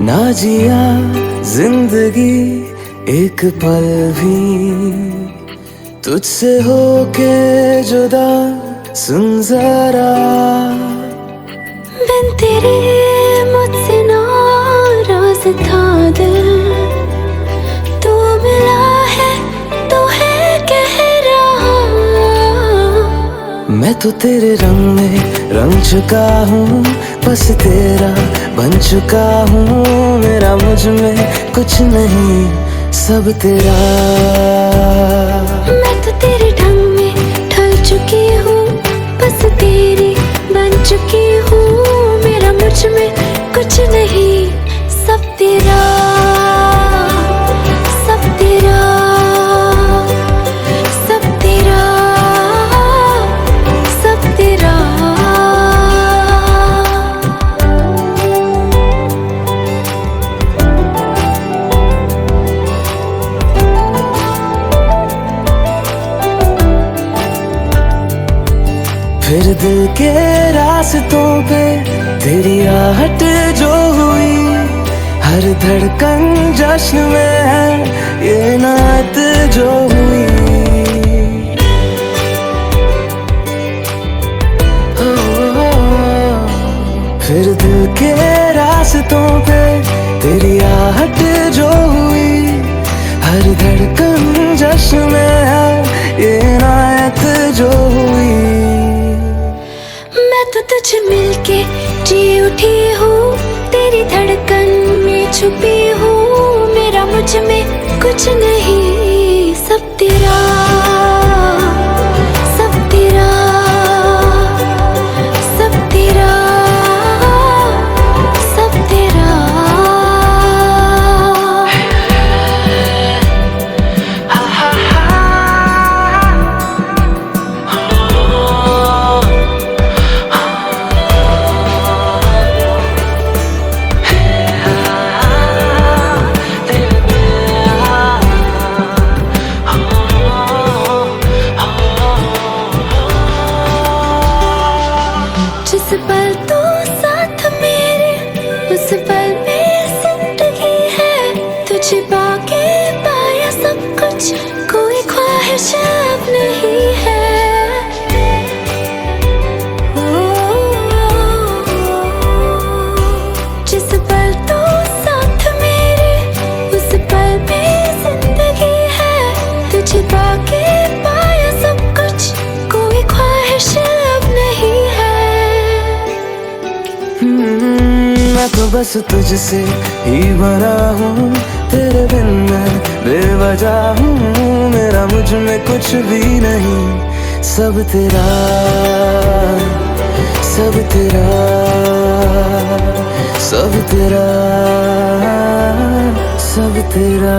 ना जिया जिंदगी एक पल भी तुझसे होके जुदा, सुन जरा बिन तेरे मुझसे नाराज था दिल, तू मिला है तो है कह रहा। मैं तो तेरे रंग में रंग चुका हूँ, बस तेरा बन चुका हूँ। मेरा मुझ में कुछ नहीं, सब तेरा। मैं तो तेरे ढंग में ढल चुकी हूँ, बस तेरी बन चुकी हूँ। मेरा मुझ में कुछ नहीं, सब तेरा, सब तेरा, सब तेरा, सब तेरा। फिर दिल के रास्तों पे तेरी आहट जो हुई, हर धड़कन जश्न में है ये नात जो हुई। फिर दिल के रास्तों पे तेरी आहट जो हुई, हर धड़कन जश्न में है ये नात जो हुई। मैं तो तुझे मिलके जी उठी हूँ, तेरी धड़कन में छुपी हूँ। मेरा मुझ में कुछ नहीं, सब तेरा, सब तेरा, सब तेरा, सब तेरा। जिस पल तू साथ मेरे, उस पल में जिंदगी है। तुझे पाके पाया सब कुछ, कोई ख्वाहिश अब नहीं है। जिस पल तू साथ मेरे, उस पल में जिंदगी है। तुझे पाके पाया सब कुछ, कोई ख्वाहिश अब नहीं है। मैं तो बस तुझसे ही भरा हूँ, तेरे बिन मैं बेवजह हूँ। मेरा मुझ में कुछ भी नहीं, सब तेरा, सब तेरा, सब तेरा, सब तेरा।